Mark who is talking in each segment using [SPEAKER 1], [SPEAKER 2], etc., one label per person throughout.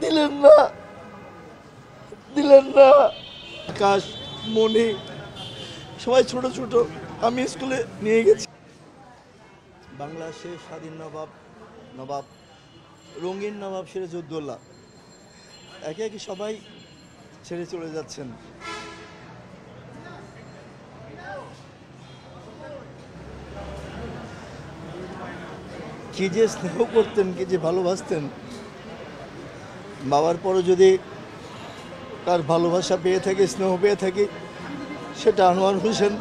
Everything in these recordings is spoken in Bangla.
[SPEAKER 1] দিলেন না, দিলেন না। আকাশ, মনি সবাই ছোট ছোট, আমি স্কুলে নিয়ে গেছি। বাংলাদেশের স্বাধীন নবাব রঙিন নবাব সিরাজউদ্দৌলা একে একে সবাই ছেড়ে চলে যাচ্ছেন। কি যে স্নেহ করতেন, কি যে ভালোবাসতেন। বাবার পরে যদি তার ভালোবাসা পেয়ে থাকি, স্নেহ পেয়ে থাকি, সেটা আনোয়ার হোসেন,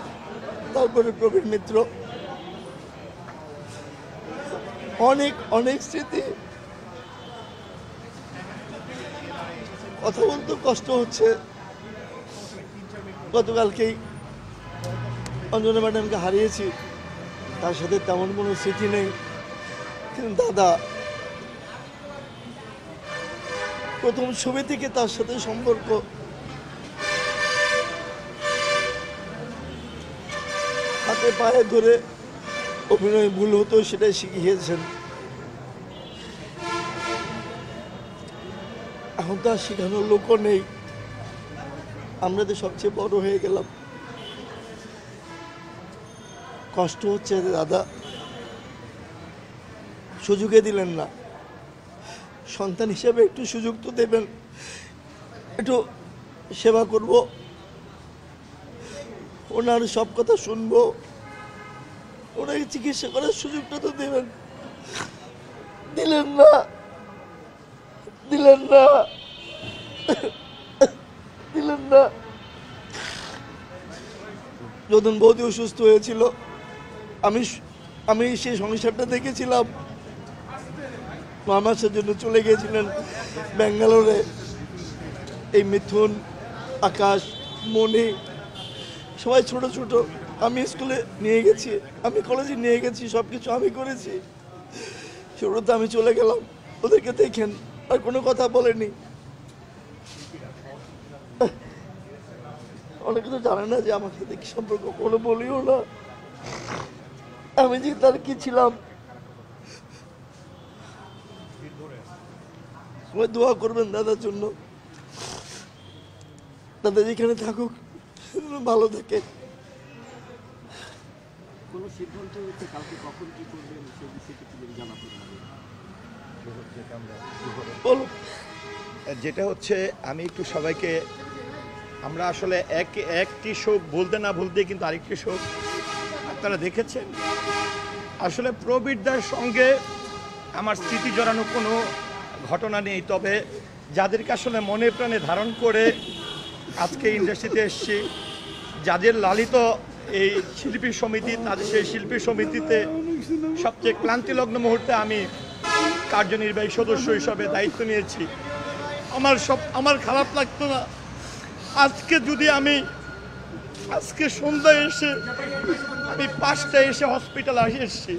[SPEAKER 1] তারপরে প্রবীণ মিত্র। অনেক অনেক স্মৃতি, কথা বলতে কষ্ট হচ্ছে। গতকালকেই অঞ্জনা ম্যাডামকে হারিয়েছি, তার সাথে তেমন কোনো স্মৃতি নেই, কিন্তু দাদা প্রথম ছবি থেকে তার সাথে সম্পর্ক। হাতে পায়ে ধরে অভিনয় ভুল হতো সেটাই শিখিয়েছেন। এখন তো আর শেখানোর লোকও নেই, আমরা তো সবচেয়ে বড় হয়ে গেলাম। কষ্ট হচ্ছে দাদা, সুযোগে দিলেন না। সন্তান হিসেবে একটু সুযোগ তো দেবেন, একটু সেবা করব, ওনার সব কথা শুনবো, ওনাকে চিকিৎসা করার সুযোগটা তো দেবেন। দিলেন না, দিলেন না, দিলেন না। যখন বৌদি অসুস্থ হয়েছিল, আমি সেই সংসারটা দেখেছিলাম। 9 মাসের জন্য চলে গিয়েছিলেন ব্যাঙ্গালোরে। এই মিথুন, আকাশ, মনি সবাই ছোট ছোট, আমি স্কুলে নিয়ে গেছি, আমি কলেজে নিয়ে গেছি, সব কিছু আমি করেছি। শুরুতে আমি চলে গেলাম, ওদেরকে দেখেন, আর কোনো কথা বলেনি। অনেকে তো জানে না যে আমার সাথে কি সম্পর্ক, কোনো বলিও না। আমি যে তার কি ছিলাম। দোয়া করবেন দাদার জন্য, দাদা যেখানে থাকুক ভালো থাকে।
[SPEAKER 2] কোনো সিদ্ধান্ত হচ্ছে কালকে কখন কি করবেন সেই বিষয়টি কি জানাতে
[SPEAKER 1] বলো।
[SPEAKER 3] যেটা হচ্ছে, আমি একটু সবাইকে, আমরা আসলে একটি শোক বলতে না বলতে কিন্তু আরেকটি শোক আপনারা দেখেছেন। আসলে প্রবীরদার সঙ্গে আমার স্মৃতি জড়ানো কোনো ঘটনা নেই, তবে যাদেরকে আসলে মনে প্রাণে ধারণ করে আজকে ইন্ডাস্ট্রিতে এসেছি, যাদের লালিত এই শিল্পী সমিতি, তাদের সেই শিল্পী সমিতিতে সবচেয়ে ক্লান্তিলগ্ন মুহূর্তে আমি কার্যনির্বাহী সদস্য হিসাবে দায়িত্ব নিয়েছি। আমার খারাপ লাগতো না আজকে যদি আজকে সন্ধ্যায় এসে আমি 5টায় এসে হসপিটালে এসেছি,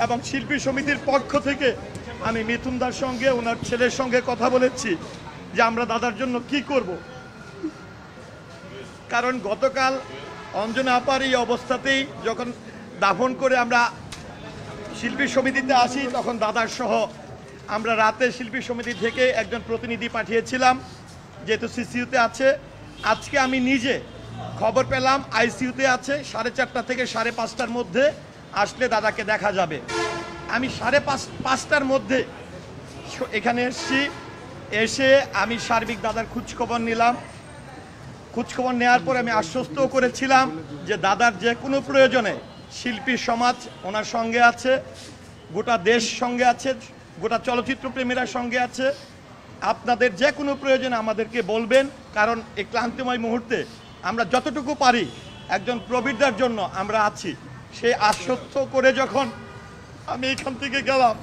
[SPEAKER 3] এবং শিল্পী সমিতির পক্ষ থেকে আমি মিথুনদার সঙ্গে, ওনার ছেলের সঙ্গে কথা বলেছি যে আমরা দাদার জন্য কি করব। কারণ গতকাল অঞ্জনা আপার এই অবস্থাতেই যখন দাফন করে আমরা শিল্পী সমিতিতে আসি, তখন দাদার সহ আমরা রাতে শিল্পী সমিতি থেকে একজন প্রতিনিধি পাঠিয়েছিলাম, যেহেতু সিসিইউতে আছে। আজকে আমি নিজে খবর পেলাম আইসিইউতে আছে, 4:30 থেকে 5:30টার মধ্যে আসলে দাদাকে দেখা যাবে। আমি 5:30টার মধ্যে এখানে এসে আমি সার্বিক দাদার খোঁজখবর নিলাম। খোঁজখবর নেওয়ার পরে আমি আশ্বস্তও করেছিলাম যে দাদার যে কোনো প্রয়োজনে শিল্পী সমাজ ওনার সঙ্গে আছে, গোটা দেশ সঙ্গে আছে, গোটা চলচ্চিত্র প্রেমীরা সঙ্গে আছে। আপনাদের যে কোনো প্রয়োজনে আমাদেরকে বলবেন, কারণ এই ক্লান্তিময় মুহূর্তে আমরা যতটুকু পারি একজন প্রবীরদার জন্য আমরা আছি। সেই আশ্বস্ত করে যখন আমি এখান থেকে গেলাম,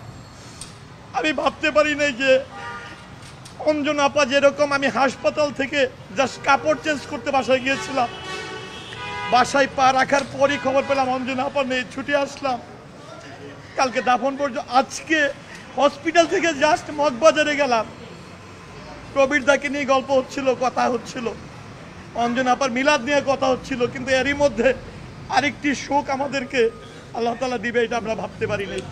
[SPEAKER 3] আমি ভাবতে পারি নাই যে অঞ্জনা আপা যেরকম, আমি হাসপাতাল থেকে জাস্ট কাপড় চেঞ্জ করতে বাসায় গিয়েছিলাম, বাসায় পা রাখার পরই খবর পেলাম অঞ্জনা আপা নেই, ছুটে আসলাম। কালকে দাফন পর্যন্ত, আজকে হসপিটাল থেকে জাস্ট মগবাজারে গেলাম, প্রবীরদাকে নিয়ে গল্প হচ্ছিল, কথা হচ্ছিল, অঞ্জনা আপার মিলাদ নিয়ে কথা হচ্ছিল, কিন্তু এরই মধ্যে আরেকটি শোক আমাদেরকে আল্লাহ তাআলা দিবে এটা আমরা ভাবতে পারি নাই।